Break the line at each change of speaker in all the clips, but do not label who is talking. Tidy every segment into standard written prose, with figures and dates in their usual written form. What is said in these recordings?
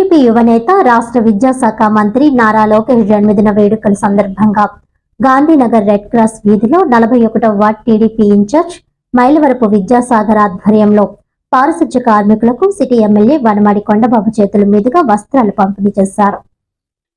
TDP యువనేత రాష్ట్ర విద్యాశాఖ మంత్రి నారా లోకేష్ జన్మదిన వేడుకల సందర్భంగా గాంధీనగర్ రెడ్ క్రాస్ వీధిలో 41వ ward TDP in charge Mylavarapu Vidyasagar ఆధ్వర్యంలో పారిశుధ్య కార్మికులకు సిటీ ఎమ్మెల్యే వనమాడి కొండబాబు చేతుల మీదుగా వస్త్రాలు పంపిణీ చేశారు.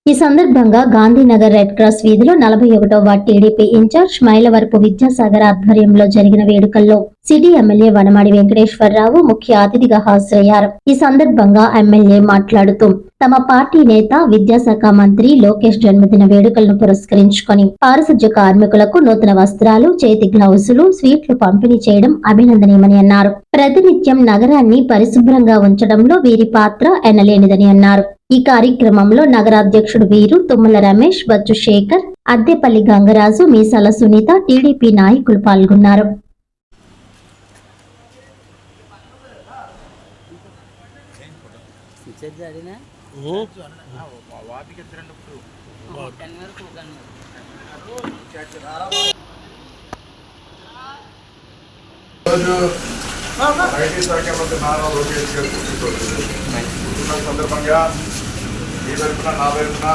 ఈ సందర్భంగా గాంధీనగర్ రెడ్ క్రాస్ వీధిలో 41వ ward TDP in charge Mylavarapu Vidyasagar ఆధ్వర్యంలో జరిగిన వేడుకల్లో సిటీ ఎమ్మెల్యే వనమాడి వెంకటేశ్వరరావు ముఖ్య అతిథిగా హాజరయ్యారు. ఈ సందర్భంగా ఎమ్మెల్యే మాట్లాడుతూ తమ పార్టీ నేత విద్యాశాఖ మంత్రి లోకేష్ జన్మదిన వేడుకలను పురస్కరించుకొని పారిశుధ్య కార్మికులకు నూతన వస్త్రాలు, చేతి గ్లౌజులు, స్వీట్లు పంపిణీ చేయడం అభినందనీయమని అన్నారు. ప్రతినిత్యం నగరాన్ని పరిశుభ్రంగా ఉంచడంలో వీరి పాత్ర ఎనలేనిదని అన్నారు. ఈ కార్యక్రమంలో నగరాధ్యక్షుడు వీరు, తుమ్మల రమేష్, బచ్చు శేఖర్, అద్దెపల్లి గంగరాజు, మీసాల సునీత, టీడీపీ నాయకులు పాల్గొన్నారు.
ఐటీ శాఖ మంత్రి నారా లోకేష్ గారు పుట్టినరోజు సందర్భంగా ఈ తరఫున నా తరఫున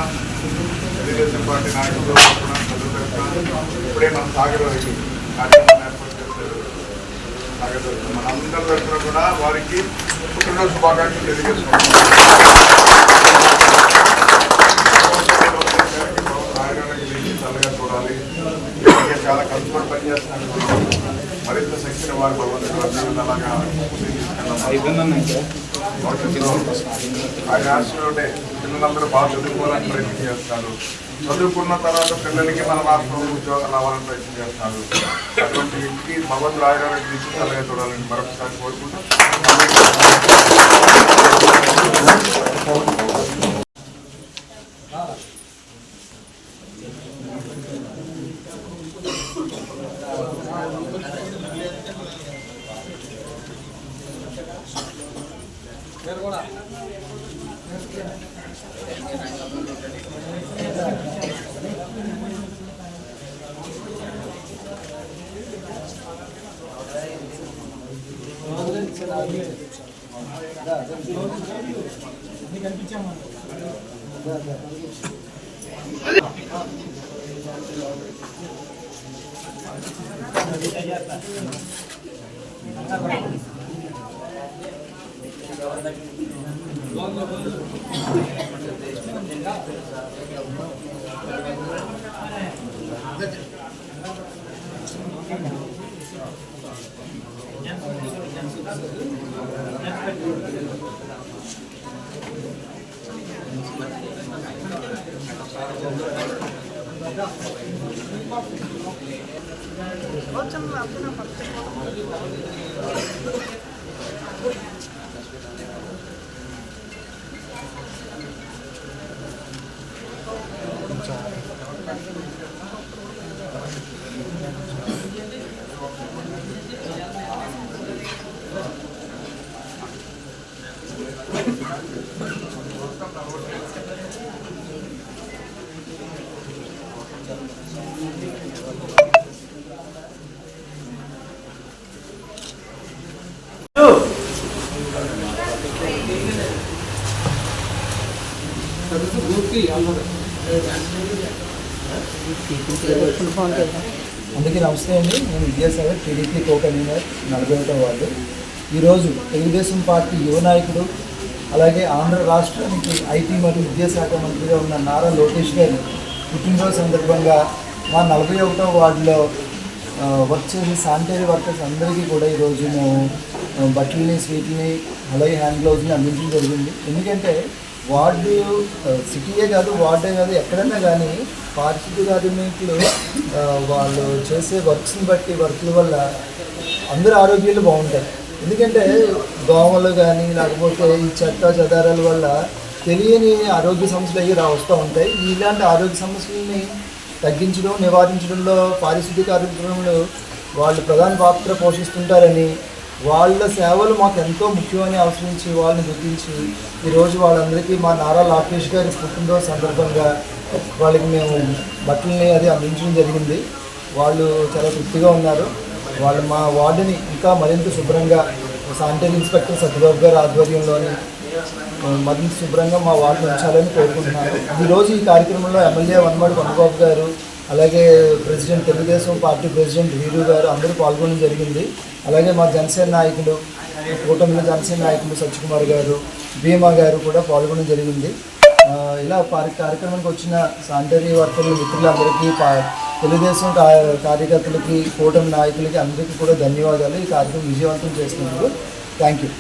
తెలుగుదేశం పార్టీ నాయకులు ఇప్పుడే మన సాగర్ కార్యక్రమం ఏర్పాటు చేశారు. సాగర్ తరఫున మన అందరి తరఫున కూడా వారికి పుట్టినరోజు శుభాకాంక్షలు తెలియజేసుకుంటున్నాం. చల్లగా చూడాలి, చాలా కష్టపడి పనిచేస్తున్నాను. మరింత శక్తిని వారు భగవంతుడు అలాగా ఆయన ఆశలోనే పిల్లలందరూ బాగా చదువుకోవాలని ప్రయత్నం చేస్తారు. చదువుకున్న తర్వాత పిల్లలకి మన రాష్ట్రంలో ఉద్యోగాలు రావాలని ప్రయత్నం చేస్తారు. అటువంటి వ్యక్తికి భగవంతుడు ఆయుర్వేద తీసి చల్లగా చూడాలని మరొకసారి కోరుకుంటాం.
అందరికీ నమస్తే అండి. నేను విద్యాసాగర్, టీడీపీ కో కన్వీనర్, 41వ వార్డు. ఈరోజు తెలుగుదేశం పార్టీ యువ నాయకుడు, అలాగే ఆంధ్ర రాష్ట్రానికి ఐటీ మరియు విద్యాశాఖ మంత్రిగా ఉన్న నారా లోకేష్ గారి పుట్టినరోజు సందర్భంగా మా 41వ వార్డులో వర్క్ చేసే శానిటరీ వర్కర్స్ అందరికీ కూడా ఈరోజు మేము బట్టలని, స్వీట్లని, అలాగే హ్యాండ్ గ్లౌజ్ని అందించడం జరిగింది. ఎందుకంటే వార్డు సిటీయే కాదు, వార్డే కాదు, ఎక్కడైనా కానీ పారిశుద్ధ్య కార్మికులు వాళ్ళు చేసే వర్క్స్ని బట్టి వర్క్ల వల్ల అందరి ఆరోగ్యాలు బాగుంటాయి. ఎందుకంటే దోమలు కానీ లేకపోతే ఈ చెత్త చెదారాల వల్ల తెలియని ఆరోగ్య సమస్యలు అవి వస్తూ ఉంటాయి. ఇలాంటి ఆరోగ్య సమస్యలని తగ్గించడం, నివారించడంలో పారిశుద్ధ్య కార్యక్రమాలు వాళ్ళు ప్రధాన పాత్ర పోషిస్తుంటారని, వాళ్ళ సేవలు మాకు ఎంతో ముఖ్యమని అవసరించి వాళ్ళని గుర్తించి ఈరోజు వాళ్ళందరికీ మా నారా లోకేష్ గారి పుట్టినరోజు సందర్భంగా వాళ్ళకి మేము బట్టలని అది అందించడం జరిగింది. వాళ్ళు చాలా తృప్తిగా ఉన్నారు. వాళ్ళు మా వార్డుని ఇంకా మరింత శుభ్రంగా శానిటరీ ఇన్స్పెక్టర్ సత్యబాబు గారి ఆధ్వర్యంలోని మరింత శుభ్రంగా మా వార్డు ఉంచాలని కోరుకుంటున్నాను. ఈరోజు ఈ కార్యక్రమంలో ఎమ్మెల్యే వనమాడి కొండబాబు గారు, అలాగే ప్రెసిడెంట్ తెలుగుదేశం పార్టీ ప్రెసిడెంట్ వీరు గారు అందరూ పాల్గొనడం జరిగింది. అలాగే మా జనసేన నాయకులు, కూటమిలో జనసేన నాయకులు సత్యకుమార్ గారు, భీమా గారు కూడా పాల్గొనడం జరిగింది. ఇలా కార్యక్రమానికి వచ్చిన శానిటరీ వర్కర్లు మిత్రులందరికీ, తెలుగుదేశం కార్యకర్తలకి, కూటమి నాయకులకి అందరికీ కూడా ధన్యవాదాలు. ఈ కార్యక్రమం విజయవంతం చేసినందుకు థ్యాంక్ యూ.